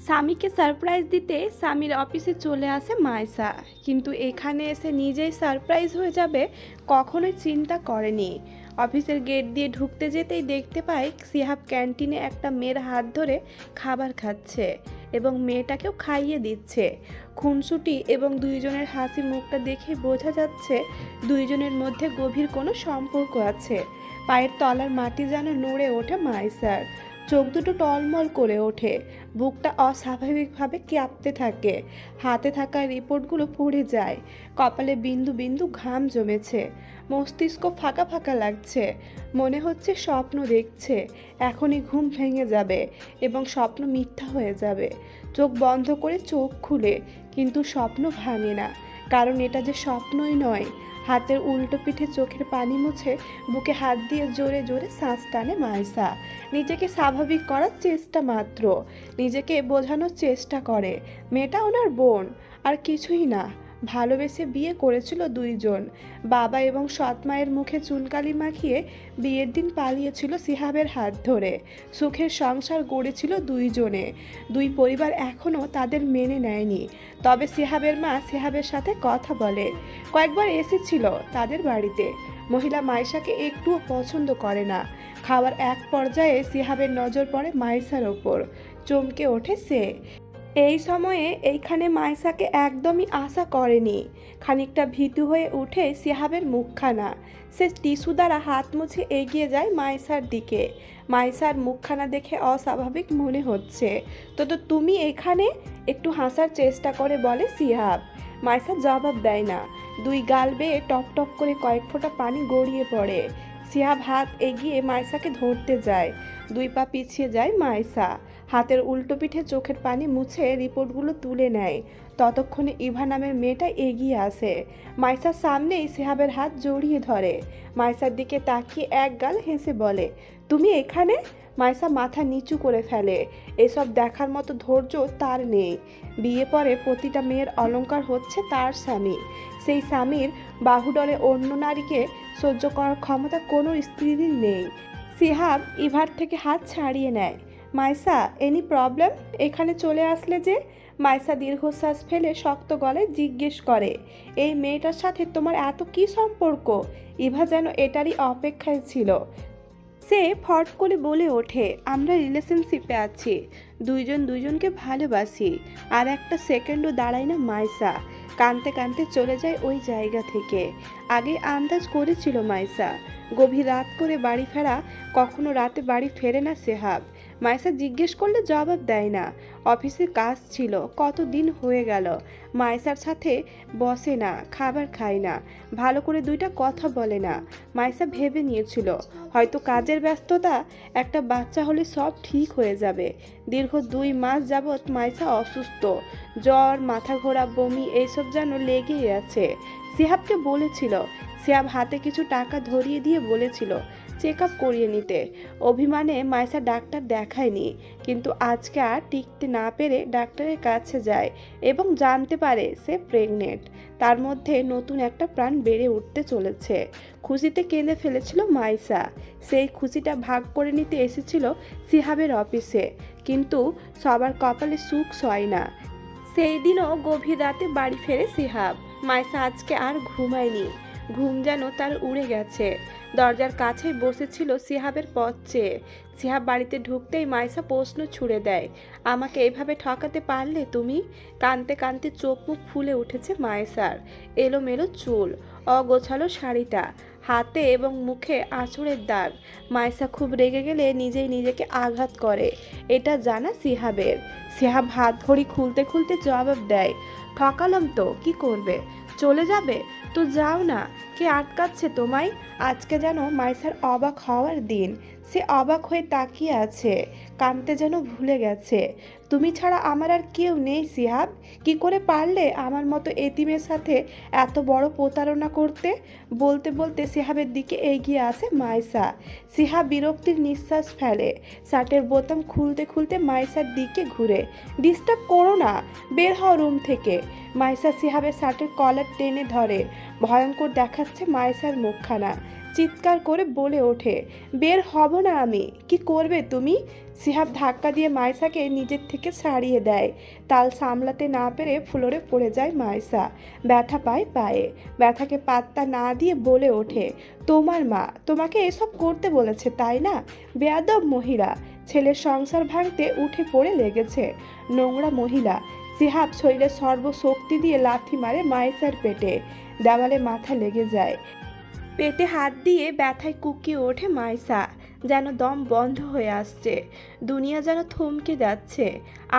স্বামীকে সারপ্রাইজ দিতে স্বামীর অফিসে চলে আসে মাইসা, কিন্তু এখানে এসে নিজেই সারপ্রাইজ হয়ে যাবে কখনোই চিন্তা করেনি। অফিসের গেট দিয়ে ঢুকতে যেতেই দেখতে পায় সিহাব ক্যান্টিনে একটা মেয়ের হাত ধরে খাবার খাচ্ছে এবং মেয়েটাকেও খাইয়ে দিচ্ছে। খুনসুটি এবং দুইজনের হাসি মুখটা দেখে বোঝা যাচ্ছে দুইজনের মধ্যে গভীর কোনো সম্পর্ক আছে। পায়ের তলার মাটি যেন নড়ে ওঠে মাইসার, চোখ দুটো টলমল করে ওঠে, বুকটা অস্বাভাবিকভাবে কাঁপতে থাকে, হাতে থাকা রিপোর্টগুলো পড়ে যায়, কপালে বিন্দু বিন্দু ঘাম জমেছে, মস্তিষ্ক ফাঁকা ফাঁকা লাগছে, মনে হচ্ছে স্বপ্ন দেখছে, এখনই ঘুম ভেঙে যাবে এবং স্বপ্ন মিথ্যা হয়ে যাবে। চোখ বন্ধ করে চোখ খুলে, কিন্তু স্বপ্ন ভাঙে না, কারণ এটা যে স্বপ্নই নয়। হাতের উল্টো পিঠে চোখের পানি মুছে বুকে হাত দিয়ে জোরে জোরে শ্বাস টানে মাইসা। নিজেকে স্বাভাবিক করার চেষ্টা মাত্র, নিজেকে বোঝানোর চেষ্টা করে মেয়েটা ওনার বোন, আর কিছুই না। ভালোবেসে বিয়ে করেছিল দুইজন, বাবা এবং সৎ মায়ের মুখে চুনকালি মাখিয়ে বিয়ের দিন পালিয়েছিল সিহাবের হাত ধরে। সুখের সংসার গড়েছিল দুইজনে, দুই পরিবার এখনও তাদের মেনে নেয়নি। তবে সিহাবের মা সিহাবের সাথে কথা বলে, কয়েকবার এসেছিল তাদের বাড়িতে। মহিলা মাইশাকে একটুও পছন্দ করে না। খাওয়ার এক পর্যায়ে সিহাবের নজর পড়ে মাইসার ওপর, চমকে ওঠে সে। এই সময়ে এইখানে মাইসাকে একদমই আশা করেনি। খানিকটা ভীতু হয়ে উঠে সিহাবের মুখখানা। সে টিস্যু দ্বারা হাত মুছে এগিয়ে যায় মাইসার দিকে। মাইসার মুখখানা দেখে অস্বাভাবিক মনে হচ্ছে। তো তুমি এখানে, একটু হাসার চেষ্টা করে বলে সিহাব। মাইসা জবাব দেয় না, দুই গাল বেয়ে টপ টপ করে কয়েক ফোঁটা পানি গড়িয়ে পড়ে। সিহাব হাত এগিয়ে মাইসাকে ধরতে যায়, দুই পা পিছিয়ে যায় মাইসা। হাতের উল্টো পিঠে চোখের পানি মুছে রিপোর্টগুলো তুলে নেয়। ততক্ষণে ইভা নামের মেয়েটা এগিয়ে আসে, মাইসার সামনেই সিহাবের হাত জড়িয়ে ধরে। মাইসার দিকে তাকিয়ে এক গাল হেসে বলে, তুমি এখানে? মাইসা মাথা নিচু করে ফেলে। এসব দেখার মতো ধৈর্য তার নেই। বিয়ে পরে প্রতিটা মেয়ের অলংকার হচ্ছে তার স্বামী। সেই স্বামীর বাহুডলে অন্য নারীকে সহ্য করার ক্ষমতা কোনো স্ত্রীর নেই। সিহাব ইভার থেকে হাত ছাড়িয়ে নেয়। Maisa, any problem? এখানে চলে আসলে যে? মাইসা দীর্ঘশ্বাস ফেলে শক্ত গলায় জিজ্ঞেস করে, এই মেয়েটার সাথে তোমার এত কী সম্পর্ক? ইভা যেন এটারই অপেক্ষায় ছিল। সে ফট করে বলে ওঠে, আমরা রিলেশনশিপে আছি, দুইজন দুইজনকে ভালোবাসি। আর একটা সেকেন্ডও দাঁড়ায় না মাইসা, কাঁদতে কাঁদতে চলে যায় ওই জায়গা থেকে। আগে আন্দাজ করেছিল মাইসা, গভীর রাত করে বাড়ি ফেরা, কখনো রাতে বাড়ি ফেরে না সিহাব। মাইসা জিজ্ঞেস করলে জবাব দেয় না। অফিসে কাজ ছিল, কতদিন হয়ে গেল মাইসার সাথে বসে না, খাবার খায় না, ভালো করে দুইটা কথা বলে না। মাইসা ভেবে নিয়েছিল হয়তো কাজের ব্যস্ততা, একটা বাচ্চা হলে সব ঠিক হয়ে যাবে। দীর্ঘ 2 মাস যাবৎ মাইসা অসুস্থ, জ্বর, মাথা ঘোরা, বমি এইসব যেন লেগেই আছে। সিহাবকে বলেছিল, সিহাব হাতে কিছু টাকা ধরিয়ে দিয়ে বলেছিল চেক আপ করিয়ে নিতে। অভিমানে মাইসা ডাক্তার দেখায়নি, কিন্তু আজকে আর টিকতে না পেরে ডাক্তারের কাছে যায় এবং জানতে পারে সে প্রেগনেন্ট। তার মধ্যে নতুন একটা প্রাণ বেড়ে উঠতে চলেছে। খুশিতে কেঁদে ফেলেছিল মাইসা। সেই খুশিটা ভাগ করে নিতে এসেছিল সিহাবের অফিসে, কিন্তু সবার কপালে সুখ সয় না। সেই দিনও গভীর রাতে বাড়ি ফেরে সিহাব। মাইসা আজকে আর ঘুমায়নি, ঘুম যেন তার উড়ে গেছে। দরজার কাছেই বসেছিল সিহাবের পথ চেয়ে। সিহাব বাড়িতে ঢুকতেই মাইসা প্রশ্ন ছুড়ে দেয়, আমাকে এভাবে ঠকাতে পারলে তুমি? কাঁদতে কাঁদতে চোখ মুখ ফুলে উঠেছে মাইসার। এলোমেলো চুল, অগোছালো শাড়িটা, হাতে এবং মুখে আঁচড়ের দাগ। মাইসা খুব রেগে গেলে নিজেই নিজেকে আঘাত করে, এটা জানা সিহাবের। সিহাব হাত ঘড়ি খুলতে খুলতে জবাব দেয়, ঠকালাম তো, কি করবে? চলে যাবে তো যাও না, কে আটকাচ্ছে তোমায়? আজকে যেন মাইসার অবাক হওয়ার দিন। সে অবাক হয়ে তাকিয়ে আছে, কাঁদতে যেন ভুলে গেছে। তুমি ছাড়া আমার আর কেউ নেই সিহাব, কি করে পারলে আমার মতো এতিমের সাথে এত বড় প্রতারণা করতে? বলতে বলতে সিহাবের দিকে এগিয়ে আসে মাইসা। সিহাব বিরক্তির নিঃশ্বাস ফেলে, শার্টের বোতাম খুলতে খুলতে মাইসার দিকে ঘুরে, ডিস্টার্ব করো না, বের হও রুম থেকে। মাইসা সিহাবের শার্টের কলার টেনে ধরে। ভয়ঙ্কর দেখাচ্ছে মাইসার মুখখানা, চিৎকার করে বলে ওঠে, বের হব না আমি। কি করবে তুমি? সিহাব ধাক্কা দিয়ে মাইসাকে নিজের থেকে ছাড়িয়ে দেয়। তাল সামলাতে না পেরে ফ্লোরে পড়ে যায় মাইসা। ব্যথা পায় পায়ে। ব্যথাকে পাত্তা না দিয়ে বলে ওঠে, তোমার মা তোমাকে এসব করতে বলেছে তাই না? বেয়াদব মহিলা। ছেলের সংসার ভাঙতে উঠে পড়ে লেগেছে। নোংরা মহিলা। সিহাব শরীরে সর্বশক্তি দিয়ে লাথি মারে মাইসার পেটে। দেওয়ালে মাথা লেগে যায়। পেটে হাত দিয়ে ব্যথায় কুকিয়ে ওঠে মাইসা। যেন দম বন্ধ হয়ে আসছে। দুনিয়া যেন থমকে যাচ্ছে।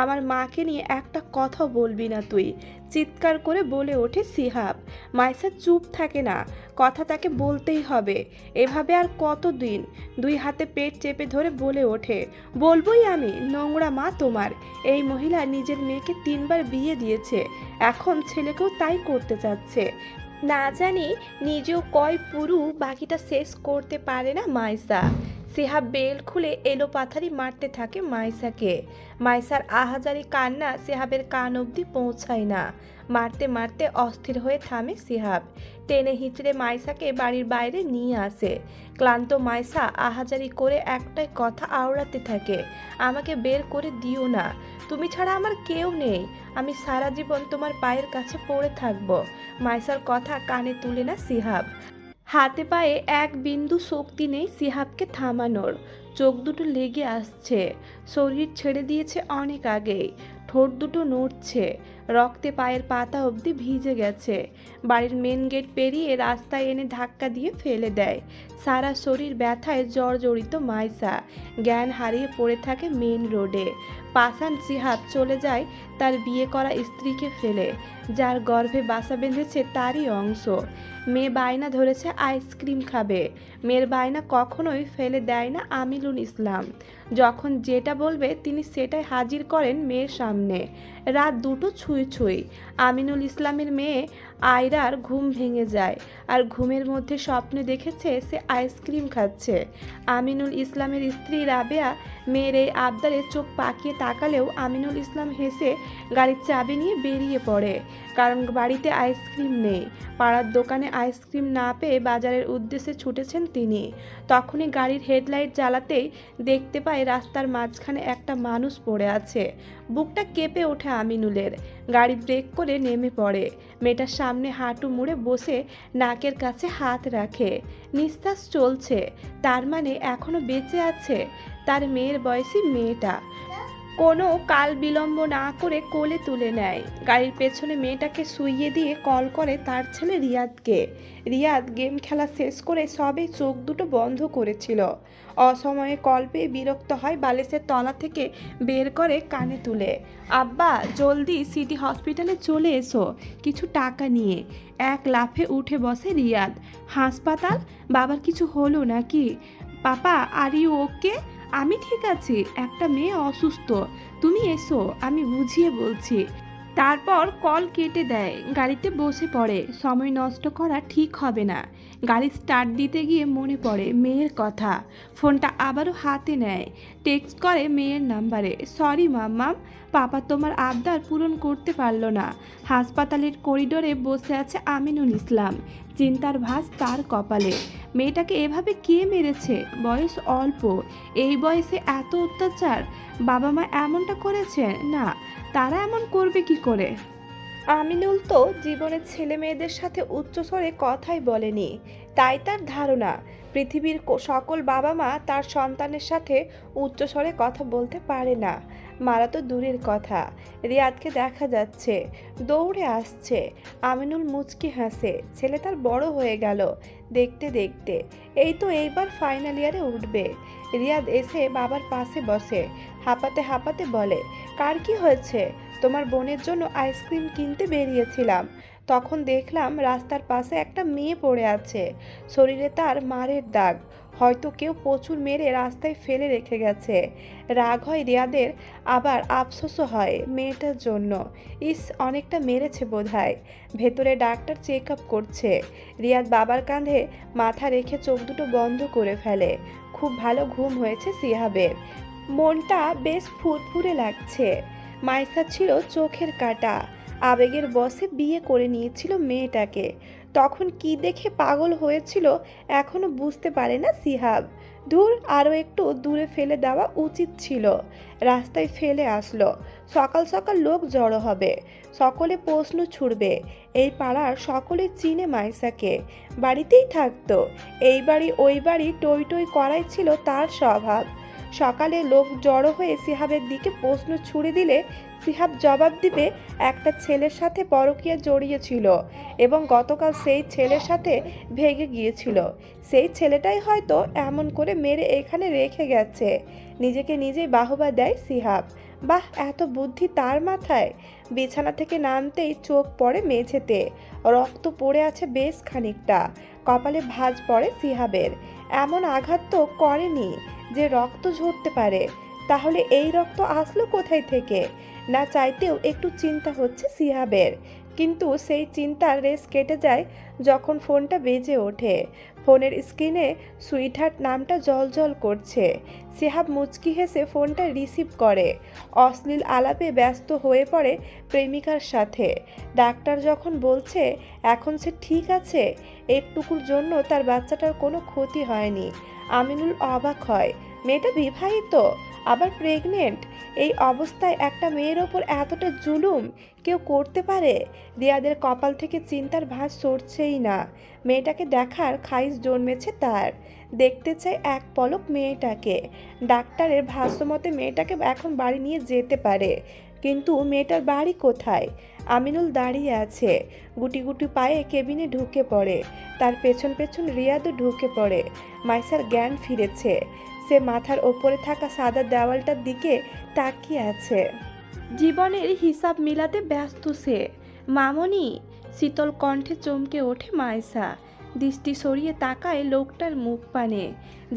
আমার মাকে নিয়ে একটা কথা বলবি না তুই, চিৎকার করে বলে ওঠে সিহাব। মাইসা চুপ থাকে না, কথা তাকে বলতেই হবে। এভাবে আর কতদিন? দুই হাতে পেট চেপে ধরে বলে ওঠে, বলবোই আমি, নোংরা মা তোমার। এই মহিলা নিজের মেয়েকে 3বার বিয়ে দিয়েছে, এখন ছেলেকেও তাই করতে চাচ্ছে। না জানি নিজেও কয় পুরু বাকিটা শেষ করতে পারে না মাইসা। সিহাব বেল খুলে এলোপাথারি মারতে থাকে মাইসাকে। মাইসার আহাজারি কান্না সিহাবের কান অবধি পৌঁছায় না। মারতে মারতে অস্থির হয়ে থামে সিহাব। টেনে হিঁচড়ে মাইসাকে বাড়ির বাইরে নিয়ে আসে। ক্লান্ত মাইসা আহাজারি করে একটাই কথা আওড়াতে থাকে, আমাকে বের করে দিও না, তুমি ছাড়া আমার কেউ নেই, আমি সারা জীবন তোমার পায়ের কাছে পড়ে থাকবো। মাইসার কথা কানে তুলে না সিহাব। হাতে পায়ে এক বিন্দু শক্তি নেই সিহাবকে থামানোর। চোখ দুটো লেগে আসছে। শরীর ছেড়ে দিয়েছে অনেক আগেই। ঠোঁট দুটো নড়ছে। রক্তে পায়ের পাতা অবধি ভিজে গেছে। বাড়ির মেন গেট পেরিয়ে রাস্তায় এনে ধাক্কা দিয়ে ফেলে দেয়। সারা শরীর ব্যথায় জর্জরিত মাইসা জ্ঞান হারিয়ে পড়ে থাকে মেন রোডে। পাষাণ সিহাব চলে যায় তার বিয়ে করা স্ত্রীকে ফেলে, যার গর্ভে বাসা বেঁধেছে তারই অংশ। মেয়ে বায়না ধরেছে আইসক্রিম খাবে। মেয়ের বায়না কখনোই ফেলে দেয় না আমিনুল ইসলাম। যখন যেটা বলবে তিনি সেটাই হাজির করেন মেয়ের সামনে। রাত 2টো ছুঁই ছুঁই। আমিনুল ইসলামের মেয়ে আয়রার ঘুম ভেঙে যায়। আর ঘুমের মধ্যে স্বপ্নে দেখেছে সে আইসক্রিম খাচ্ছে। আমিনুল ইসলামের স্ত্রী রাবেয়া মেয়ের এই আবদারে চোখ পাকিয়ে তাকালেও আমিনুল ইসলাম হেসে গাড়ির চাবি নিয়ে বেরিয়ে পড়ে, কারণ বাড়িতে আইসক্রিম নেই। পাড়ার দোকানে আইসক্রিম না পেয়ে বাজারের উদ্দেশ্যে ছুটেছেন তিনি। তখনই গাড়ির হেডলাইট জ্বালাতেই দেখতে পায় রাস্তার মাঝখানে একটা মানুষ পড়ে আছে। বুকটা কেঁপে ওঠে আমিনুলের। গাড়ি ব্রেক করে নেমে পড়ে। মেয়েটার সামনে হাঁটু মুড়ে বসে নাকের কাছে হাত রাখে। নিঃশ্বাস চলছে, তার মানে এখনো বেঁচে আছে তার মেয়ের বয়সী মেয়েটা। কোনো কাল বিলম্ব না করে কোলে তুলে নেয়। গাড়ির পেছনে মেয়েটাকে শুইয়ে দিয়ে কল করে তার ছেলে রিয়াদকে। রিয়াদ গেম খেলা শেষ করে সবে চোখ দুটো বন্ধ করেছিল। অসময়ে কল পেয়ে বিরক্ত হয়, বালিশের তলা থেকে বের করে কানে তুলে, আব্বা জলদি সিটি হসপিটালে চলে এসো কিছু টাকা নিয়ে। এক লাফে উঠে বসে রিয়াদ। হাসপাতাল? বাবার কিছু হলো নাকি? পাপা আর ইউ ওকে? আমি ঠিক আছি, একটা মেয়ে অসুস্থ, তুমি এসো, আমি বুঝিয়ে বলছি। তারপর কল কেটে দেয়। গাড়িতে বসে পড়ে। সময় নষ্ট করা ঠিক হবে না। গাড়ি স্টার্ট দিতে গিয়ে মনে পড়ে মেয়ের কথা। ফোনটা আবারও হাতে নেয়। টেক্সট করে মেয়ের নাম্বারে, সরি মাম্মাম, পাপা তোমার আবদার পূরণ করতে পারলো না। হাসপাতালের করিডোরে বসে আছে আমিনুল ইসলাম। চিন্তার ভাঁজ তার কপালে। মেয়েটাকে এভাবে কে মেরেছে? বয়স অল্প, এই বয়সে এত অত্যাচার? বাবা মা এমনটা করেছে? না, তারা এমন করবে কি করে? আমিনুল তো জীবনের ছেলে মেয়েদের সাথে উচ্চস্বরে কথাই বলেনি। তাই তার ধারণা পৃথিবীর সকল বাবা মা তার সন্তানের সাথে উচ্চস্বরে কথা বলতে পারে না। মারা তো দূরের কথা। রিয়াদকে দেখা যাচ্ছে, দৌড়ে আসছে। আমিনুল মুচকি হাসে। ছেলে তার বড় হয়ে গেল দেখতে দেখতে। এই তো এইবার ফাইনাল ইয়ারে উঠবে। রিয়াদ এসে বাবার পাশে বসে। হাঁপাতে হাঁপাতে বলে, কার কি হয়েছে? তোমার বোনের জন্য আইসক্রিম কিনতে বেরিয়েছিলাম, তখন দেখলাম রাস্তার পাশে একটা মেয়ে পড়ে আছে। শরীরে তার মারের দাগ, হয়তো কেউ প্রচুর মেরে রাস্তায় ফেলে রেখে গেছে। রাগ হয় রিয়াদের, আবার আফসোসও হয় মেয়েটার জন্য। ইস, অনেকটা মেরেছে বোধহয়। ভেতরে ডাক্তার চেক আপ করছে। রিয়াদ বাবার কাঁধে মাথা রেখে চোখ দুটো বন্ধ করে ফেলে। খুব ভালো ঘুম হয়েছে সিহাবের। মনটা বেশ ফুরফুরে লাগছে। মাইসা ছিল চোখের কাঁটা। আবেগের বশে বিয়ে করে নিয়েছিল মেয়েটাকে। তখন কি দেখে পাগল হয়েছিল এখনো বুঝতে পারে না সিহাব। দূর আরও একটু দূরে ফেলে দেওয়া উচিত ছিল। রাস্তায় ফেলে আসলো। সকাল সকাল লোক জড়ো হবে, সকলে প্রশ্ন ছুড়বে। এই পাড়ার সকলে চিনে মাইসাকে, বাড়িতেই থাকতো। এই বাড়ি ওই বাড়ি টই টই করাই ছিল তার স্বভাব। সকালে লোক জড়ো হয়ে সিহাবের দিকে প্রশ্ন ছুড়ে দিলে সিহাব জবাব দিবে একটা ছেলের সাথে পরকীয়া জড়িয়েছিল এবং গতকাল সেই ছেলের সাথে ভেগে গিয়েছিল। সেই ছেলেটাই হয়তো এমন করে মেরে এখানে রেখে গেছে। নিজেকে নিজেই বাহবা দেয় সিহাব। বাহ, এত বুদ্ধি তার মাথায়। বিছানা থেকে নামতেই চোখ পড়ে মেঝেতে, রক্ত পড়ে আছে বেশ খানিকটা। কপালে ভাঁজ পড়ে সিহাবের। এমন আঘাত তো করেনি যে রক্ত ঝরতে পারে। তাহলে এই রক্ত আসলো কোথায় থেকে? না চাইতেও একটু চিন্তা হচ্ছে সিহাবের, কিন্তু সেই চিন্তার রেশ কেটে যায় যখন ফোনটা বেজে ওঠে। ফোনের স্ক্রিনে সুইটহার্ট নামটা জলজল করছে। সিহাব মুচকি হেসে ফোনটা রিসিভ করে। অশ্লীল আলাপে ব্যস্ত হয়ে পড়ে প্রেমিকার সাথে। ডাক্তার যখন বলছে এখন সে ঠিক আছে, একটুকুর জন্য তার বাচ্চাটার কোনো ক্ষতি হয়নি। আমিনুল অবাক হয়। মেয়েটা বিবাহিত, আবার প্রেগনেন্ট। এই অবস্থায় একটা মেয়ের ওপর এতটা জুলুম কেউ করতে পারে? রিয়াদের কপাল থেকে চিন্তার ভাঁজ সরছেই না। মেয়েটাকে দেখার খাইশ জন্মেছে তার। দেখতে চায় এক পলক মেয়েটাকে। ডাক্তারের ভাষ্যমতে মেয়েটাকে এখন বাড়ি নিয়ে যেতে পারে, কিন্তু মেয়েটার বাড়ি কোথায়? আমিনুল দাঁড়িয়ে আছে, গুটি গুটি পায়ে কেবিনে ঢুকে পড়ে। তার পেছন পেছন রিয়াদও ঢুকে পড়ে। মাইসার জ্ঞান ফিরেছে। সে মাথার ওপরে থাকা সাদা দেওয়ালটার দিকে তাকিয়ে আছে। জীবনের হিসাব মিলাতে ব্যস্ত সে। মামনি, শীতল কণ্ঠে চমকে ওঠে মাইসা। দৃষ্টি সরিয়ে তাকায় লোকটার মুখ পানে।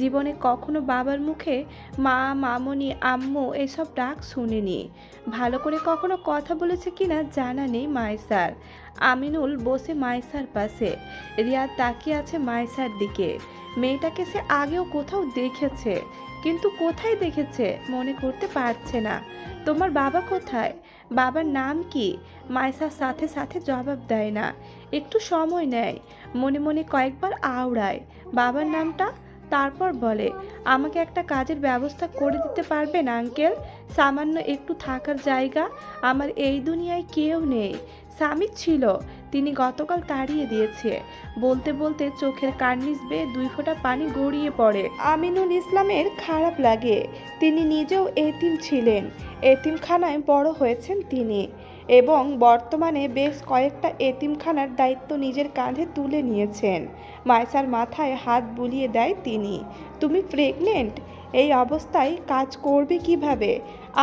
জীবনে কখনো বাবার মুখে মা, মামনি, আম্মু এসব ডাক শুনেনি। ভালো করে কখনো কথা বলেছে কিনা জানা নেই মাইসার। আমিনুল বসে মাইসার পাশে। রিয়াদ তাকিয়ে আছে মাইসার দিকে। মেয়েটাকে সে আগেও কোথাও দেখেছে, কিন্তু কোথায় দেখেছে মনে করতে পারছে না। তোমার বাবা কোথায়? বাবার নাম কি? মাইসার সাথে সাথে জবাব দেয় না, একটু সময় নেয়। মনে মনে কয়েকবার আওড়ায় বাবার নামটা, তারপর বলে, আমাকে একটা কাজের ব্যবস্থা করে দিতে পারবেন আঙ্কেল? সামান্য একটু থাকার জায়গা। আমার এই দুনিয়ায় কেউ নেই। স্বামী ছিল, তিনি গতকাল তাড়িয়ে দিয়েছে। বলতে বলতে চোখের কার্নিশ বেয়ে 2 ফোঁটা পানি গড়িয়ে পড়ে। আমিনুল ইসলামের খারাপ লাগে। তিনি নিজেও এতিম ছিলেন। এতিমখানায় বড় হয়েছেন তিনি, এবং বর্তমানে বেশ কয়েকটা এতিমখানার দায়িত্ব নিজের কাঁধে তুলে নিয়েছেন। মাইসার মাথায় হাত বুলিয়ে দেয় তিনি। তুমি প্রেগনেন্ট? এই অবস্থায় কাজ করবে কিভাবে?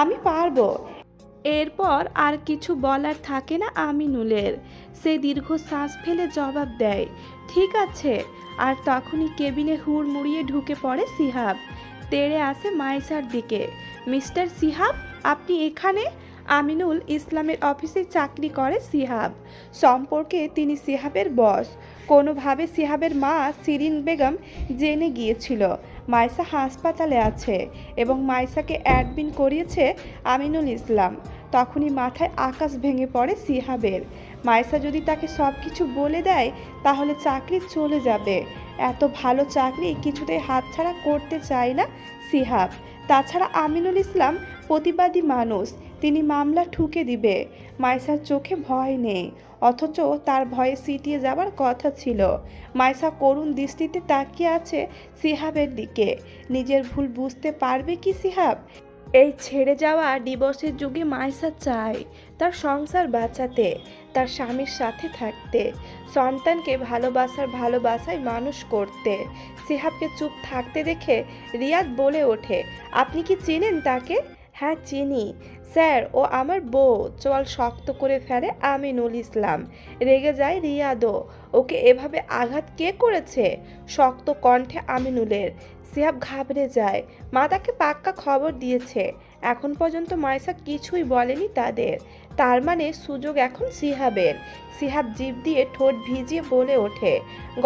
আমি পারবো। এরপর আর কিছু বলার থাকে না আমিনুলের। সে দীর্ঘ শ্বাস ফেলে জবাব দেয়, ঠিক আছে। আর তখনই কেবিনে হুড়মুড়িয়ে ঢুকে পড়ে সিহাব। তেড়ে আসে মাইসার দিকে। মিস্টার সিহাব, আপনি এখানে? আমিনুল ইসলামের অফিসে চাকরি করে সিহাব। সম্পর্কে তিনি সিহাবের বস। কোনোভাবে সিহাবের মা শিরিন বেগম জেনে গিয়েছিল মাইসা হাসপাতালে আছে এবং মাইসাকে অ্যাডমিট করিয়েছে আমিনুল ইসলাম। তখনই মাথায় আকাশ ভেঙে পড়ে সিহাবের। মাইসা যদি তাকে সব কিছু বলে দেয় তাহলে চাকরি চলে যাবে। এত ভালো চাকরি কিছুতেই হাতছাড়া করতে চায় না সিহাব। তাছাড়া আমিনুল ইসলাম প্রতিবাদী মানুষ, তিনি মামলা ঠুকে দিবে। মাইসার চোখে ভয় নেই, অথচ তার ভয়ে সিটিয়ে যাবার কথা ছিল। মাইসা করুণ দৃষ্টিতে তাকিয়ে আছে সিহাবের দিকে। নিজের ভুল বুঝতে পারবে কি সিহাব? এই ছেড়ে যাওয়া ডিভোর্সের যুগে মাইসা চায় তার সংসার বাঁচাতে, তার স্বামীর সাথে থাকতে, সন্তানকে ভালোবাসায় মানুষ করতে। সিহাবকে চুপ থাকতে দেখে রিয়াদ বলে ওঠে, আপনি কি চেনেন তাকে? হ্যাঁ চিনি স্যার, ও আমার বউ। চোয়াল শক্ত করে ফেলে আমিনুল ইসলাম। রেগে যায় রিয়াদও। ওকে এভাবে আঘাত কে করেছে? শক্ত কণ্ঠে আমিনুলের। সিহাব ঘাবড়ে যায়। মা তাকে পাক্কা খবর দিয়েছে। এখন পর্যন্ত মাইসা কিছুই বলেনি তাদের। তার মানে সুযোগ এখন সিহাবের। সিহাব জিভ দিয়ে ঠোঁট ভিজিয়ে বলে ওঠে,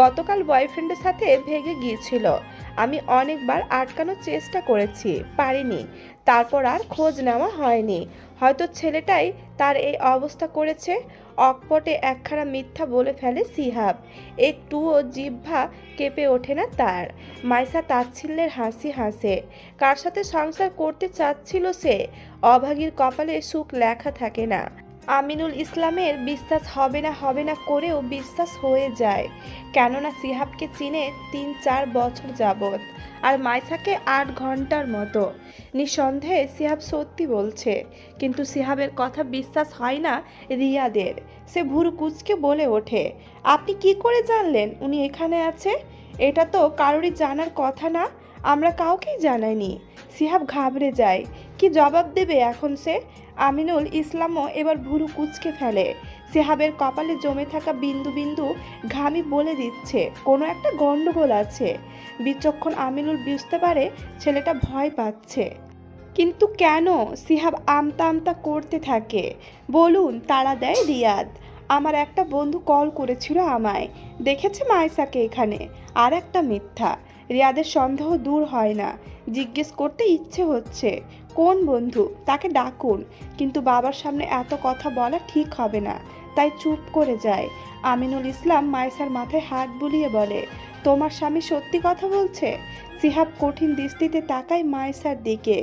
গতকাল বয়ফ্রেন্ডের সাথে ভেগে গিয়েছিল। আমি অনেকবার আটকানোর চেষ্টা করেছি, পারিনি। তারপর আর খোঁজ নেওয়া হয়নি। হয়তো ছেলেটাই তার এই অবস্থা করেছে। অকপটে একখানা মিথ্যা বলে ফেলে সিহাব। একটুও জিহ্বা কেঁপে ওঠে না তার। মাইসা তাচ্ছিল্যের হাসি হাসে। কার সাথে সংসার করতে চাচ্ছিল সে? অভাগীর কপালে সুখ লেখা থাকে না। আমিনুল ইসলামের বিশ্বাস হবে না করেও বিশ্বাস হয়ে যায়, কেননা সিহাবকে চিনে ৩-৪ বছর যাবৎ, আর মাইসাকে ৮ ঘন্টার মতো। নিঃসন্দেহে সিহাব সত্যি বলছে, কিন্তু সিহাবের কথা বিশ্বাস হয় না রিয়াদের। সে ভুরু কুঁচকে বলে ওঠে, আপনি কি করে জানলেন উনি এখানে আছে? এটা তো কারোরই জানার কথা না, আমরা কাউকেই জানাইনি। সিহাব ঘাবড়ে যায়। কি জবাব দেবে এখন সে? আমিনুল ইসলামও এবার ভুরু কুঁচকে ফেলে। সিহাবের কপালে জমে থাকা বিন্দু বিন্দু ঘামি বলে দিচ্ছে কোনো একটা গন্ডগোল আছে। বিচক্ষণ আমিনুল বুঝতে পারে ছেলেটা ভয় পাচ্ছে। কিন্তু কেন? সিহাব আমতা আমতা করতে থাকে। বলুন, তাড়া দেয় রিয়াদ। আমার একটা বন্ধু কল করেছিল আমায়, দেখেছে মাইসাকে এখানে। আর একটা মিথ্যা। রিয়াদের সন্দেহ দূর হয় না। জিজ্ঞেস করতে ইচ্ছে হচ্ছে কোন বন্ধু, তাকে ডাকুন। কিন্তু বাবার সামনে এত কথা বলা ঠিক হবে না, তাই চুপ করে যায়। আমিনুল ইসলাম মাইসার মাথায় হাত বুলিয়ে বলে, তোমার স্বামী সত্যি কথা বলছে? সিহাব কঠিন দৃষ্টিতে তাকায় মাইসার দিকে।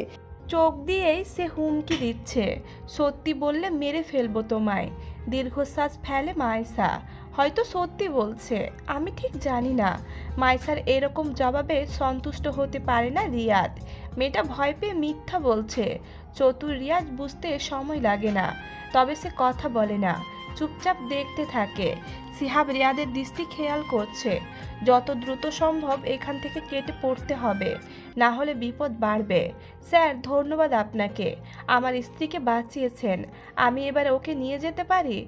চোখ দিয়েই সে হুমকি দিচ্ছে, সত্যি বললে মেরে ফেলবো তোমায়। দীর্ঘশ্বাস ফেলে মাইসা। হয়তো সত্যি বলছে, আমি ঠিক জানি না। মাইসার এরকম জবাবে সন্তুষ্ট হতে পারে না রিয়াদ। মেয়েটা ভয় পেয়ে মিথ্যা বলছে। চতুর রিয়াজ বুঝতে সময় লাগে না, তবে সে কথা বলে না, চুপচাপ দেখতে থাকে। সিহাব রিয়াদের দৃষ্টি খেয়াল করছে। যত দ্রুত সম্ভব এখান থেকে কেটে পড়তে হবে, না হলে বিপদ বাড়বে। স্যার, ধন্যবাদ আপনাকে, আমার স্ত্রীকে বাঁচিয়েছেন। আমি এবার ওকে নিয়ে যেতে পারি?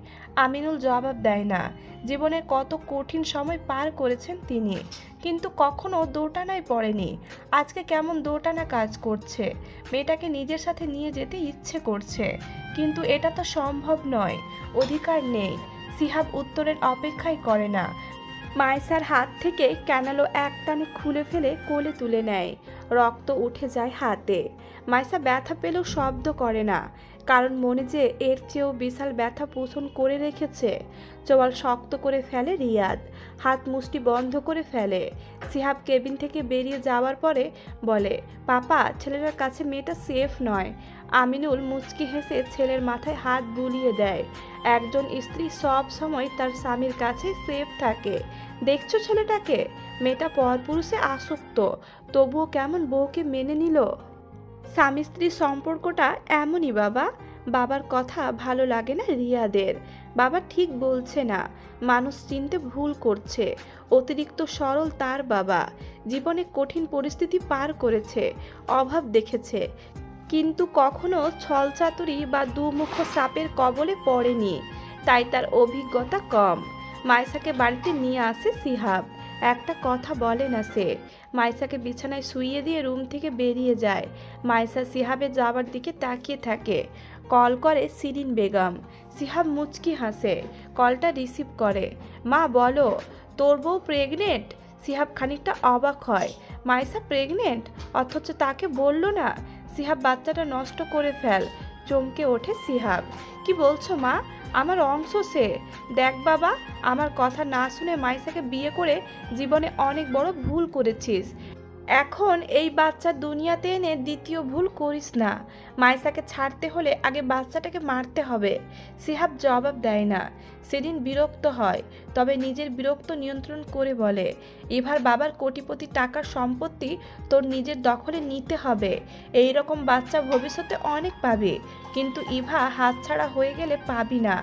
আমিনুল জবাব দেয় না। জীবনের কত কঠিন সময় পার করেছেন তিনি, কিন্তু কখনো দোটানায় পড়েনি। আজকে কেমন দোটানা কাজ করছে। মেয়েটাকে নিজের সাথে নিয়ে যেতে ইচ্ছে করছে, কিন্তু এটা তো সম্ভব নয়, অধিকার নেই। সিহাব উত্তরের অপেক্ষাই করে না। মাইসার হাত থেকে ক্যানালো একটানে খুলে ফেলে কোলে তুলে নেয়। রক্ত উঠে যায় হাতে। মাইসা ব্যথা পেলেও শব্দ করে না, কারণ মনে যে এর চেয়েও বিশাল ব্যথা পোষণ করে রেখেছে। চোয়াল শক্ত করে ফেলে রিয়াদ, হাত মুষ্টি বন্ধ করে ফেলে। সিহাব কেবিন থেকে বেরিয়ে যাওয়ার পরে বলে, পাপা, ছেলেটার কাছে মেয়েটা সেফ নয়। আমিনুল মুচকি হেসে ছেলের মাথায় হাত বুলিয়ে দেয়। একজন স্ত্রী সব সময় তার স্বামীর কাছে সেফ থাকে। দেখছো ছেলেটাকে? মেয়েটা পরপুরুষে আসক্ত, তবুও কেমন বউকে মেনে নিল। স্বামী স্ত্রীর সম্পর্কটা এমনই বাবা। বাবার কথা ভালো লাগে না রিয়াদের। বাবা ঠিক বলছে না, মানুষ চিনতে ভুল করছে। অতিরিক্ত সরল তার বাবা। জীবনে কঠিন পরিস্থিতি পার করেছে, অভাব দেখেছে, কিন্তু কখনো ছলচাতুরি বা দুমুখ সাপের কবলে পড়েনি, তাই তার অভিজ্ঞতা কম। মাইসাকে বাড়িতে নিয়ে আসে সিহাব। একটা কথা বলে না সে। মাইসাকে বিছানায় শুইয়ে দিয়ে রুম থেকে বেরিয়ে যায়। মাইসা সিহাবের যাবার দিকে তাকিয়ে থাকে। কল করে শিরিন বেগম। সিহাব মুচকি হাসে, কলটা রিসিভ করে। মা, বলো, তোর বউ প্রেগনেন্ট? সিহাব খানিকটা অবাক হয়। মাইসা প্রেগনেন্ট, অথচ তাকে বলল না। সিহাব বাচ্চাটা নষ্ট করে ফেল। চমকে ওঠে সিহাব। কি বলছো মা? আমার অংশ সে। দেখ বাবা, আমার কথা না শুনে মাইসাকে বিয়ে করে জীবনে অনেক বড় ভুল করেছিস। এখন এই বাচ্চা দুনিয়াতে এনে দ্বিতীয় ভুল করিস না। মাইসাকে ছাড়তে হলে আগে বাচ্চাটাকে মারতে হবে। সিহাব জবাব দেয় না। সেদিন বিরক্ত হয়, তবে নিজের বিরক্ত নিয়ন্ত্রণ করে বলে, ইভার বাবার কোটিপতি টাকার সম্পত্তি তোর নিজের দখলে নিতে হবে। এই রকম বাচ্চা ভবিষ্যতে অনেক পাবি, কিন্তু ইভা হাতছাড়া হয়ে গেলে পাবি না।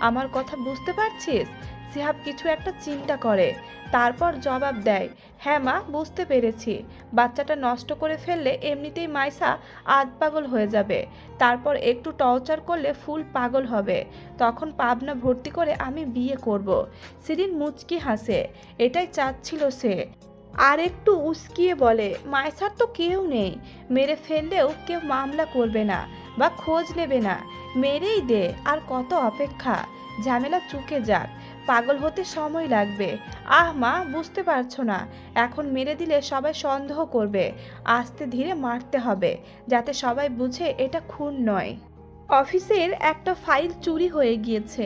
আমার কথা বুঝতে পারছিস? সিহাব কিছু একটা চিন্তা করে, তারপর জবাব দেয়, হ্যাঁ মা, বুঝতে পেরেছি। বাচ্চাটা নষ্ট করে ফেললে এমনিতেই মাইসা আধ পাগল হয়ে যাবে, তারপর একটু টর্চার করলে ফুল পাগল হবে, তখন পাবনা ভর্তি করে আমি বিয়ে করব। শিরিন মুচকি হাসে। এটাই চাচ্ছিল সে। আর একটু উস্কিয়ে বলে, মাইসার তো কেউ নেই, মেরে ফেললেও কেউ মামলা করবে না। বা খোঁজ নেবে না, মেরেই দে। আর কত অপেক্ষা, ঝামেলা চুকে যাক, পাগল হতে সময় লাগবে। আহ মা, বুঝতে পারছো না, এখন মেরে দিলে সবাই সন্দেহ করবে। আস্তে ধীরে মারতে হবে, যাতে সবাই বুঝে এটা খুন নয়। অফিসের একটা ফাইল চুরি হয়ে গিয়েছে।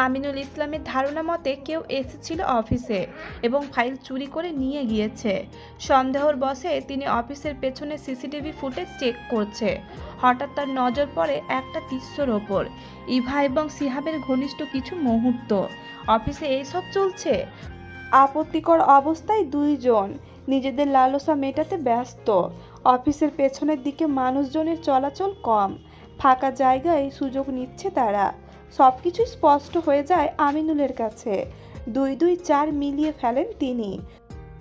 আমিনুল ইসলামের ধারণা মতে কেউ এসেছিল অফিসে এবং ফাইল চুরি করে নিয়ে গিয়েছে। সন্দেহর বশে তিনি অফিসের পেছনে সিসিটিভি ফুটেজ চেক করছে। হঠাৎ তার নজর পড়ে একটা দৃশ্যর ওপর, ইভা এবং সিহাবের ঘনিষ্ঠ কিছু মুহূর্ত। অফিসে এইসব চলছে। আপত্তিকর অবস্থায় দুইজন নিজেদের লালসা মেটাতে ব্যস্ত। অফিসের পেছনের দিকে মানুষজনের চলাচল কম, ফাঁকা জায়গায় সুযোগ নিচ্ছে তারা। সব কিছু স্পষ্ট হয়ে যায় আমিনুলের কাছে। 2-2-4 মিলিয়ে ফেলেন তিনি।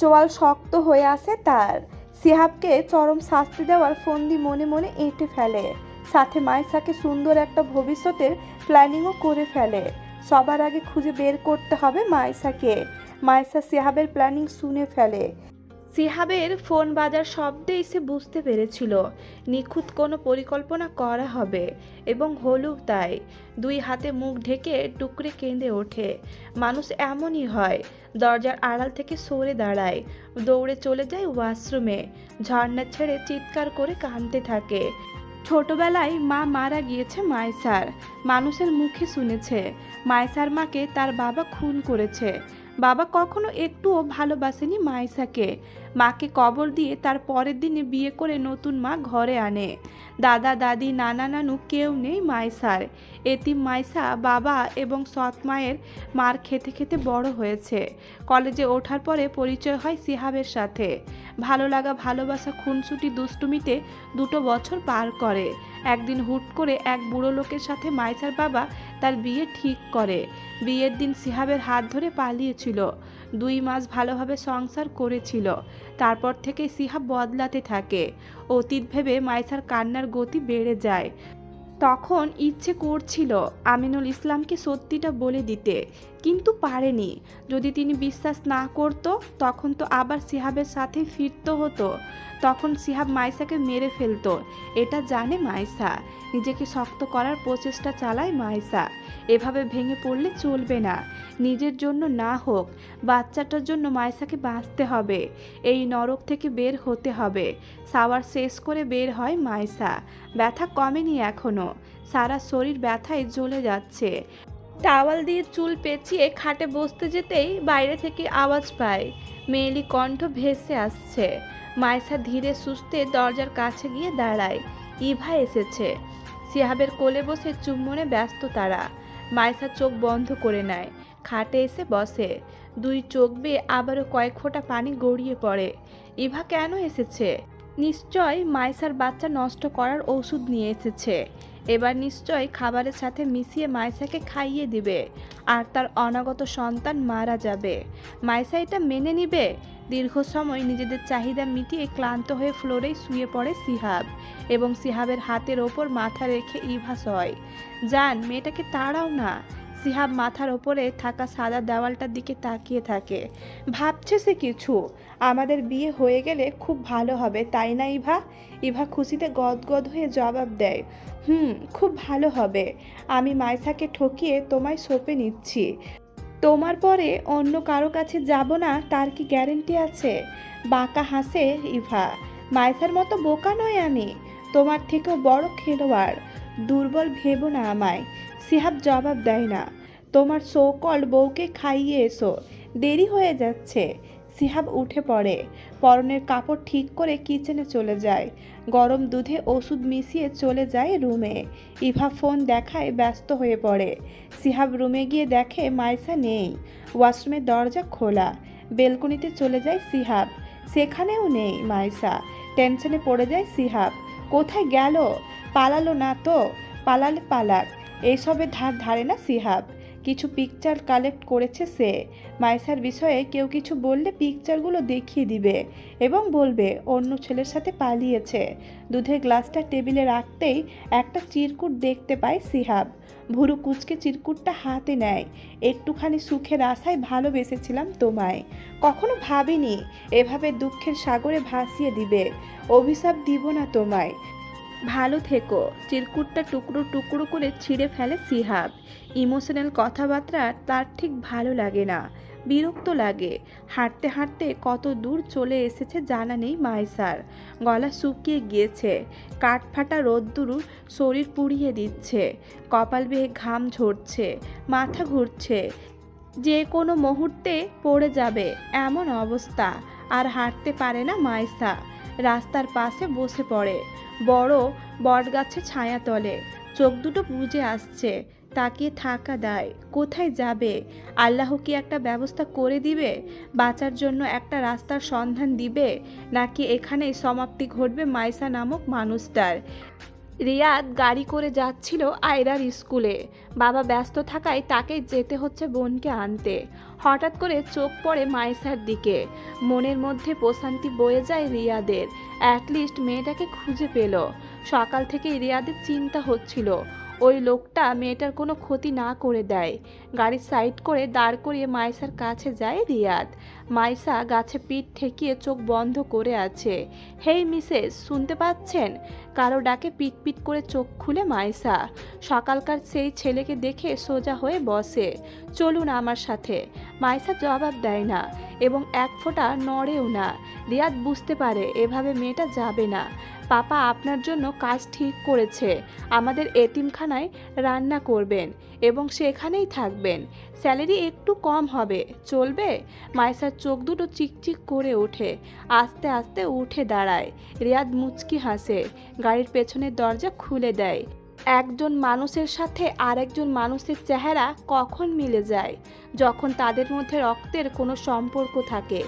চোয়াল শক্ত হয়ে আসে তার। সিহাবকে চরম শাস্তি দেওয়ার ফন্দি মনে মনে এঁটে ফেলে, সাথে মাইসাকে সুন্দর একটা ভবিষ্যতের প্ল্যানিংও করে ফেলে। সবার আগে খুঁজে বের করতে হবে মাইসাকে। মাইসা সিহাবের প্ল্যানিং শুনে ফেলে। সিহাবের ফোন বাজার শব্দে সে বুঝতে পেরেছিল নিখুঁত কোনো পরিকল্পনা করা হবে, এবং হলুক তাই। 2 হাতে মুখ ঢেকে টুকরে কেঁদে ওঠে। মানুষ এমনই হয়, দরজার আড়াল থেকে সরে দাঁড়ায়, দৌড়ে চলে যায় ওয়াশরুমে, ঝর্ণা ছেড়ে চিৎকার করে কাঁদতে থাকে। ছোটবেলায় মা মারা গিয়েছে মাইসার, মানুষের মুখে শুনেছে মাইসার মাকে তার বাবা খুন করেছে। বাবা কখনো একটুও ভালোবাসেনি মাইসাকে। মাকে কবর দিয়ে তার পরের দিনে বিয়ে করে নতুন মা ঘরে আনে। দাদা দাদি নানা নানু কেউ নেই মাইসার। এতিম মাইসা বাবা এবং সৎ মায়ের মার খেতে খেতে বড় হয়েছে। কলেজে ওঠার পরে পরিচয় হয় সিহাবের সাথে। ভালো লাগা ভালোবাসা খুনসুটি দুষ্টুমিতে 2 বছর পার করে। একদিন হুট করে এক বুড়ো লোকের সাথে মাইসার বাবা তার বিয়ে ঠিক করে। বিয়ের দিন সিহাবের হাত ধরে পালিয়েছিল। 2 মাস ভালোভাবে সংসার করেছিল। তারপর থেকে সিহাব বদলাতে থাকে। অতীত ভেবে মাইসার কান্নার গতি বেড়ে যায়। তখন ইচ্ছে করছিল আমিনুল ইসলামকে সত্যিটা বলে দিতে, কিন্তু পারেনি। যদি তিনি বিশ্বাস না করত, তখন তো আবার সিহাবের সাথে ফিরতে হতো। তখন সিহাব মাইসাকে মেরে ফেলতো। এটা জানে মাইসা। নিজেকে শক্ত করার প্রচেষ্টা চালায় মাইসা। এভাবে ভেঙে পড়লে চলবে না। নিজের জন্য না হোক, বাচ্চাটার জন্য মাইসাকে বাঁচতে হবে। এই নরক থেকে বের হতে হবে। শাওয়ার শেষ করে বের হয় মাইসা। ব্যথা কমেনি এখনো, সারা শরীর ব্যথায় জ্বলে যাচ্ছে। টাওয়াল দিয়ে চুল পেঁচিয়ে খাটে বসতে যেতেই বাইরে থেকে আওয়াজ পায়। মেয়েলি কণ্ঠ ভেসে আসছে। মাইসা ধীরে সুস্থে দরজার কাছে গিয়ে দাঁড়ায়। ইভা এসেছে। সিহাবের কোলে বসে চুম্বনে ব্যস্ত তারা। মাইসা চোখ বন্ধ করে নেয়, খাটে এসে বসে। 2 চোখ বেয়ে আবারও কয়েক ফোঁটা পানি গড়িয়ে পড়ে। ইভা কেন এসেছে? নিশ্চয় মাইসার বাচ্চা নষ্ট করার ওষুধ নিয়ে এসেছে। এবার নিশ্চয় খাবারের সাথে মিশিয়ে মাইসাকে খাইয়ে দিবে, আর তার অনাগত সন্তান মারা যাবে। মাইসা এটা মেনে নিবে? দীর্ঘ সময় নিজেদের চাহিদা মিটিয়ে ক্লান্ত হয়ে ফ্লোরেই শুয়ে পড়ে সিহাব, এবং সিহাবের হাতের ওপর মাথা রেখে ইভা সয়। জান, মেয়েটাকে তাড়াও না। সিহাব মাথার ওপরে থাকা সাদা দেওয়ালটার দিকে তাকিয়ে থাকে। ভাবছে সে কিছু। আমাদের বিয়ে হয়ে গেলে খুব ভালো হবে, তাই না ইভা? ইভা খুশিতে গদগদ হয়ে জবাব দেয়, খুব ভালো হবে। আমি মাইসাকে ঠকিয়ে তোমায় সঁপে নিচ্ছি। তোমার পরে অন্য কারো কাছে যাব না, তার কি গ্যারেন্টি আছে? বাঁকা হাসে ইভা। মাইসার মতো বোকা নয় আমি, তোমার থেকেও বড় খেলোয়াড়। দুর্বল ভেবো না আমায়। সিহাব জবাব দেয় না। তোমার সো-কল্ড বউকে খাইয়ে এসো, দেরি হয়ে যাচ্ছে। সিহাব উঠে পড়ে, পরনের কাপড় ঠিক করে কিচেনে চলে যায়। গরম দুধে ওষুধ মিশিয়ে চলে যায় রুমে। ইভা ফোন দেখায় ব্যস্ত হয়ে পড়ে। সিহাব রুমে গিয়ে দেখে মাইসা নেই। ওয়াশরুমের দরজা খোলা। বেলকনিতে চলে যায় সিহাব, সেখানেও নেই মাইসা। টেনশনে পড়ে যায় সিহাব। কোথায় গেল? পালালো না তো? পালালে পালাক, এইসবের ধার ধারে না সিহাব। কিছু পিকচার কালেক্ট করেছে সে। মাইসার বিষয়ে কেউ কিছু বললে পিকচারগুলো দেখিয়ে দিবে এবং বলবে অন্য ছেলের সাথে পালিয়েছে। দুধের গ্লাসটা টেবিলে রাখতেই একটা চিরকুট দেখতে পায় সিহাব। ভুরু কুচকে চিরকুটটা হাতে নেয়। একটুখানি সুখের আশায় ভালোবেসেছিলাম তোমায়। কখনো ভাবিনি এভাবে দুঃখের সাগরে ভাসিয়ে দিবে। অভিশাপ দিব না তোমায়। ভালো থেকো। চিরকুটটা টুকরো টুকরো করে ছিঁড়ে ফেলে সিহাব। ইমোশনাল কথাবার্তা তার ঠিক ভালো লাগে না, বিরক্ত লাগে। হাঁটতে হাঁটতে কত দূর চলে এসেছে জানা নেই মাইসার। গলা শুকিয়ে গিয়েছে, কাঠফাটা রোদ্দুরু শরীর পুড়িয়ে দিচ্ছে, কপাল বেয়ে ঘাম ঝরছে, মাথা ঘুরছে, যে কোনো মুহূর্তে পড়ে যাবে এমন অবস্থা। আর হাঁটতে পারে না মাইসা। রাস্তার পাশে বসে পড়ে, বড় বটগাছের ছায়াতলে। চোখ দুটো বুজে আসছে, তাকিয়ে থাকা দায়। কোথায় যাবে? আল্লাহ কি একটা ব্যবস্থা করে দিবে? বাঁচার জন্য একটা রাস্তার সন্ধান দিবে? নাকি এখানেই সমাপ্তি ঘটবে মাইসা নামক মানুষটার? রিয়াদ গাড়ি করে যাচ্ছিল আয়রার স্কুলে। বাবা ব্যস্ত থাকায় তাকে যেতে হচ্ছে বোনকে আনতে। হঠাৎ করে চোখ পড়ে মাইসার দিকে। মনের মধ্যে প্রশান্তি বয়ে যায় রিয়াদের। অ্যাটলিস্ট মেয়েটাকে খুঁজে পেল। সকাল থেকেই রিয়াদের চিন্তা হচ্ছিল ওই লোকটা মেয়েটার কোনো ক্ষতি না করে দেয়। গাড়ি সাইড করে দাঁড় করিয়ে মাইসার কাছে যায় রিয়াদ। মাইসা গাছে পিঠ ঠেকিয়ে চোখ বন্ধ করে আছে। হেই মিসেস, শুনতে পাচ্ছেন? কারো ডাকে পিট পিট করে চোখ খুলে মাইসা। সকালকার সেই ছেলেকে দেখে সোজা হয়ে বসে। চলুন আমার সাথে। মাইসা জবাব দেয় না এবং এক ফোঁটা নড়েও না। রিয়াদ বুঝতে পারে এভাবে মেয়েটা যাবে না। পাপা আপনার জন্য কাজ ঠিক করেছে। আমাদের এতিমখানায় রান্না করবেন এবং সেখানেই থাকবেন। স্যালারি একটু কম হবে, চলবে? মাইসার চোখ দুটো চিকচিক করে ওঠে। আস্তে আস্তে উঠে দাঁড়ায়। রিয়াদ মুচকি হাসে, গাড়ির পেছনের দরজা খুলে দেয়। একজন মানুষের সাথে আরেকজন মানুষের চেহারা কখন মিলে যায়? যখন তাদের মধ্যে রক্তের কোনো সম্পর্ক থাকে।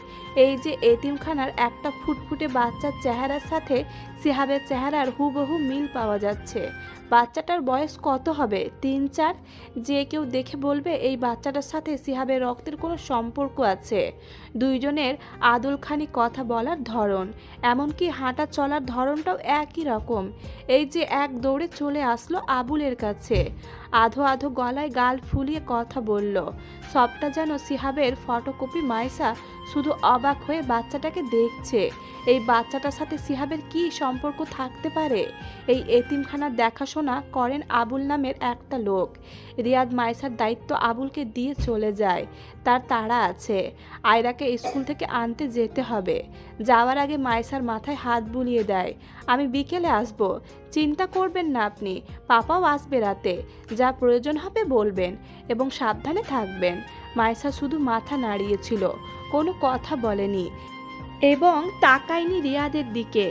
এই যে এতিমখানার একটা ফুটফুটে বাচ্চার চেহারার সাথে সিহাবের চেহারার হুবহু মিল পাওয়া যাচ্ছে। বাচ্চাটার বয়স কত হবে? 3-4। যে কেউ দেখে বলবে এই বাচ্চাটার সাথে সিহাবের রক্তের কোনো সম্পর্ক আছে। দুইজনের আদলখানি কথা বলার ধরন, এমনকি হাঁটা চলার ধরনটাও একই রকম। এই যে এক দৌড়ে চলে আসলো আবুলের কাছে, আধো আধো গলায় গাল ফুলিয়ে কথা বলল। সবটা যেন সিহাবের ফটোকপি। মাইসা শুধু অবাক হয়ে বাচ্চাটাকে দেখছে। এই বাচ্চাটার সাথে সিহাবের কি সম্পর্ক থাকতে পারে? এই এতিমখানার দেখাশোনা করেন আবুল নামের একটা লোক। রিয়াদ মাইসার দায়িত্ব আবুলকে দিয়ে চলে যায়। তার তাড়া আছে, আয়রাকে স্কুল থেকে আনতে যেতে হবে। যাওয়ার আগে মাইসার মাথায় হাত বুলিয়ে দেয়, আমি বিকেলে আসব, চিন্তা করবেন না আপনি। পাপাও আসবে রাতে। যা প্রয়োজন হবে বলবেন এবং সাবধানে থাকবেন। মাইসা শুধু মাথা নাড়িয়েছিল, কোনো কথা বলেনি এবং তাকায়নি রিয়াদের দিকে।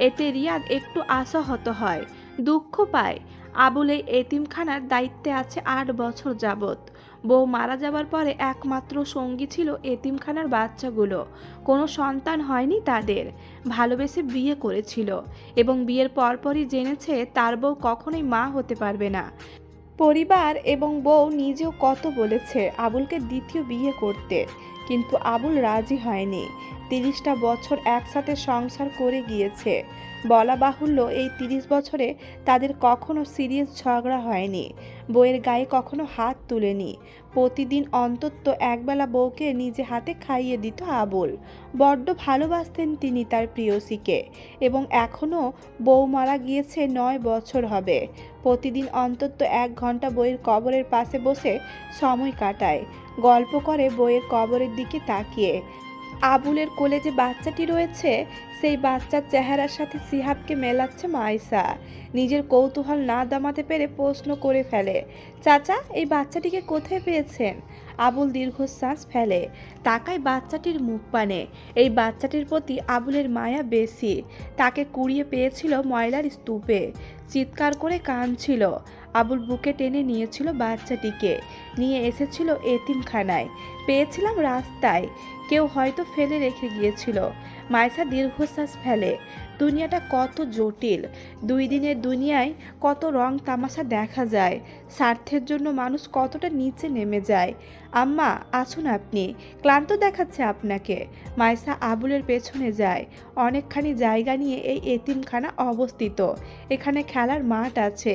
এতে রিয়াদ একটু আশাহত হয়, দুঃখ পায়। আবুল এই এতিমখানার দায়িত্বে আছে 8 বছর যাবৎ। বউ মারা যাবার পরে একমাত্র সঙ্গী ছিল এতিমখানার বাচ্চাগুলো। কোনো সন্তান হয়নি তাদের। ভালোবেসে বিয়ে করেছিল এবং বিয়ের পরপরই জেনেছে তার বউ কখনোই মা হতে পারবে না। পরিবার এবং বউ নিজেও কত বলেছে আবুলকে দ্বিতীয় বিয়ে করতে, কিন্তু আবুল রাজি হয়নি। 30টা বছর একসাথে সংসার করে গিয়েছে। বলা বাহুল্য এই 30 বছরে তাদের কখনো সিরিয়াস ঝগড়া হয়নি। বউয়ের গায়ে কখনো হাত তুলেনি। প্রতিদিন অন্তত একবেলা বউকে নিজে হাতে খাইয়ে দিত আবুল। বড্ড ভালোবাসতেন তিনি তার প্রিয়সীকে এবং এখনও বউ মারা গিয়েছে 9 বছর হবে। প্রতিদিন অন্তত 1 ঘন্টা বইয়ের কবরের পাশে বসে সময় কাটায়, গল্প করে বইয়ের কবরের দিকে তাকিয়ে। আবুলের কোলে যে বাচ্চাটি রয়েছে সেই বাচ্চার চেহারার সাথে সিহাবকে মেলাচ্ছে মাইসা। নিজের কৌতূহল না দমাতে পেরে প্রশ্ন করে ফেলে, চাচা এই বাচ্চাটিকে কোথায় পেয়েছেন? আবুল দীর্ঘশ্বাস ফেলে, তাকায় বাচ্চাটির মুখ পানে। এই বাচ্চাটির প্রতি আবুলের মায়া বেশি। তাকে কুড়িয়ে পেয়েছিল ময়লার স্তূপে, চিৎকার করে কাঁদছিল। আবুল বুকে টেনে নিয়েছিল বাচ্চাটিকে, নিয়ে এসেছিল এতিমখানায়। পেয়েছিলাম রাস্তায়, কেউ হয়তো ফেলে রেখে গিয়েছিল। মাইসা দীর্ঘশ্বাস ফেলে। দুনিয়াটা কত জটিল। 2 দিনের দুনিয়ায় কত রং তামাশা দেখা যায়। স্বার্থের জন্য মানুষ কতটা নিচে নেমে যায়। আম্মা আসুন, আপনি ক্লান্ত দেখাচ্ছে আপনাকে। মাইসা আবুলের পেছনে যায়। অনেকখানি জায়গা নিয়ে এই এতিমখানা অবস্থিত। এখানে খেলার মাঠ আছে।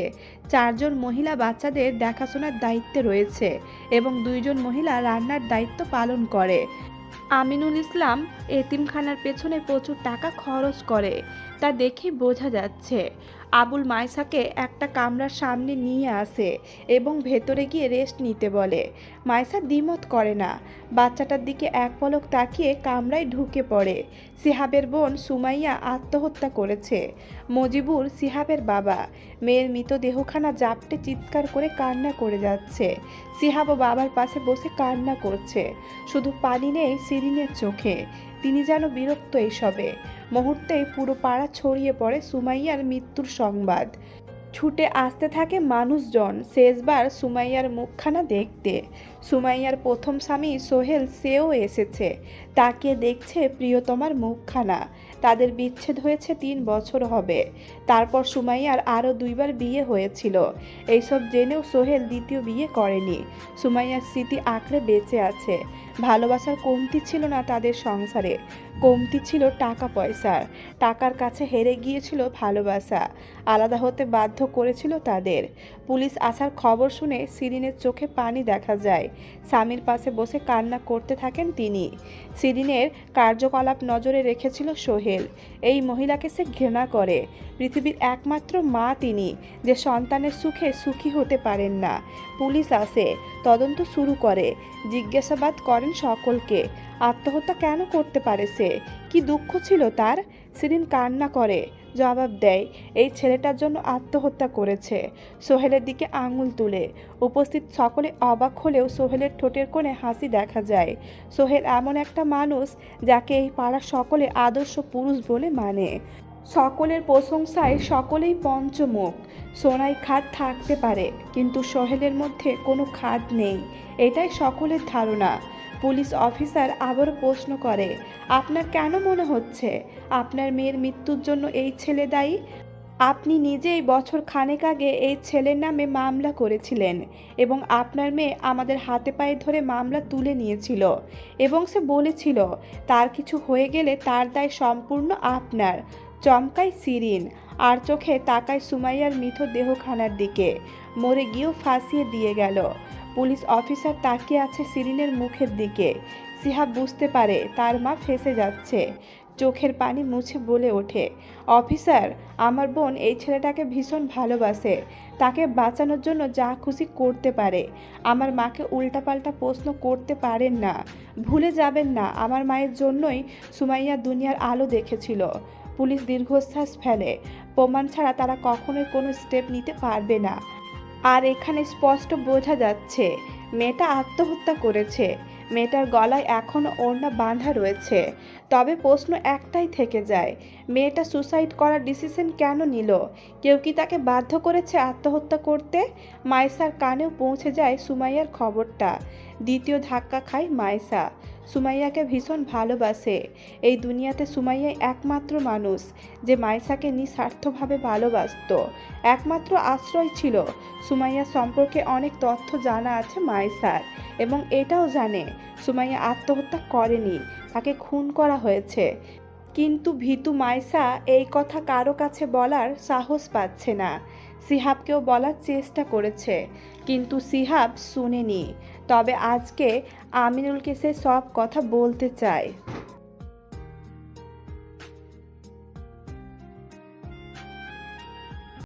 4 জন মহিলা বাচ্চাদের দেখাশোনার দায়িত্বে রয়েছে এবং 2 জন মহিলা রান্নার দায়িত্ব পালন করে। আমিনুল ইসলাম এতিমখানার পেছনে প্রচুর টাকা খরচ করে। তা দেখে বোঝা যাচ্ছে। আবুল মাইসাকে একটা কামরার সামনে নিয়ে আসে এবং ভেতরে গিয়ে রেস্ট নিতে বলে। মাইসা দ্বিমত করে না, বাচ্চাটার দিকে এক পলক তাকিয়ে কামরায় ঢুকে পড়ে। সিহাবের বোন সুমাইয়া আত্মহত্যা করেছে। মজিবুর সিহাবের বাবা মেয়ের মৃতদেহখানা জাপটে চিৎকার করে কান্না করে যাচ্ছে। সিহাবও বাবার পাশে বসে কান্না করছে, শুধু পানি নেই শিরিনের চোখে। তিনি যেন বিরক্ত এইসবে। মুহূর্তেই পুরো পাড়া ছড়িয়ে পড়ে সুমাইয়ার মৃত্যুর সংবাদ। ছুটে আসতে থাকে মানুষজন শেষবার সুমাইয়ার মুখখানা দেখতে। সুমাইয়ার প্রথম স্বামী সোহেল সেও এসেছে, তাকে দেখছে প্রিয়তমার মুখখানা। তাদের বিচ্ছেদ হয়েছে 3 বছর হবে। তারপর সুমাইয়ার আরও 2বার বিয়ে হয়েছিল। এইসব জেনেও সোহেল দ্বিতীয় বিয়ে করেনি। সুমাইয়ার স্মৃতি আঁকড়ে বেঁচে আছে। ভালোবাসার কমতি ছিল না তাদের সংসারে, কমতি ছিল টাকা পয়সার। টাকার কাছে হেরে গিয়েছিল ভালোবাসা, আলাদা হতে বাধ্য করেছিল তাদের। পুলিশ আসার খবর শুনে শিরিনের চোখে পানি দেখা যায়। স্বামীর পাশে বসে কান্না করতে থাকেন তিনি। শিরিনের কার্যকলাপ নজরে রেখেছিল সোহেল। এই মহিলাকে সে ঘৃণা করে। পৃথিবীর একমাত্র মা তিনি, যে সন্তানের সুখে সুখী হতে পারেন না। পুলিশ আসে, তদন্ত শুরু করে, জিজ্ঞাসাবাদ করেন সকলকে। আত্মহত্যা কেন করতে পারে সে? কি দুঃখ ছিল তার? শিরিন কান্না করে জবাব দেয়, এই ছেলেটার জন্য আত্মহত্যা করেছে। সোহেলের দিকে আঙুল তুলে। উপস্থিত সকলে অবাক হলেও সোহেলের ঠোঁটের কোণে হাসি দেখা যায়। সোহেল এমন একটা মানুষ যাকে এই পাড়ার সকলে আদর্শ পুরুষ বলে মানে। সকলের প্রশংসায় সকলেই পঞ্চমুখ। সোনাই খাদ থাকতে পারে, কিন্তু সোহেলের মধ্যে কোনো খাদ নেই, এটাই সকলের ধারণা। পুলিশ অফিসার আবারও প্রশ্ন করে, আপনার কেন মনে হচ্ছে আপনার মেয়ের মৃত্যুর জন্য এই ছেলে দায়ী? আপনি নিজেই বছর খানেক আগে এই ছেলের নামে মামলা করেছিলেন এবং আপনার মেয়ে আমাদের হাতে পায়ে ধরে মামলা তুলে নিয়েছিল এবং সে বলেছিল তার কিছু হয়ে গেলে তার দায় সম্পূর্ণ আপনার। চমকায় শিরিন, আর চোখে তাকায় সুমাইয়ার মৃত দেহখানার দিকে। মরে গিয়েও ফাঁসিয়ে দিয়ে গেল। পুলিশ অফিসার তাকিয়ে আছে শিরিনের মুখের দিকে। সিহাব বুঝতে পারে তার মা ফেঁসে যাচ্ছে। চোখের পানি মুছে বলে ওঠে, অফিসার, আমার বোন এই ছেলেটাকে ভীষণ ভালোবাসে, তাকে বাঁচানোর জন্য যা খুশি করতে পারে। আমার মাকে উল্টাপাল্টা প্রশ্ন করতে পারেন না। ভুলে যাবেন না আমার মায়ের জন্যই সুমাইয়া দুনিয়ার আলো দেখেছিল। পুলিশ দীর্ঘশ্বাস ফেলে। প্রমাণ ছাড়া তারা কখনোই কোনো স্টেপ নিতে পারবে না। আর এখানে স্পষ্ট বোঝা যাচ্ছে মেয়েটা আত্মহত্যা করেছে। মেয়েটার গলায় এখনও ওড়না বাঁধা রয়েছে। তবে প্রশ্ন একটাই থেকে যায়, মেয়েটা সুসাইড করার ডিসিশন কেন নিল? কেউ কি তাকে বাধ্য করেছে আত্মহত্যা করতে? মাইসার কানেও পৌঁছে যায় সুমাইয়ার খবরটা। দ্বিতীয় ধাক্কা খায় মাইসা। সুমাইয়াকে ভীষণ ভালোবাসে। এই দুনিয়াতে সুমাইয়াই একমাত্র মানুষ যে মাইসাকে নিঃস্বার্থভাবে ভালোবাসত। একমাত্র আশ্রয় ছিল। সুমাইয়া সম্পর্কে অনেক তথ্য জানা আছে মাইসার, এবং এটাও জানে সুমাইয়া আত্মহত্যা করেনি, তাকে খুন করা হয়েছে। কিন্তু ভীতু মাইসা এই কথা কারো কাছে বলার সাহস পাচ্ছে না। সিহাবকেও বলার চেষ্টা করেছে, কিন্তু সিহাব শুনেনি। তবে আজকে আমিনুলকে সে সব কথা বলতে চায়।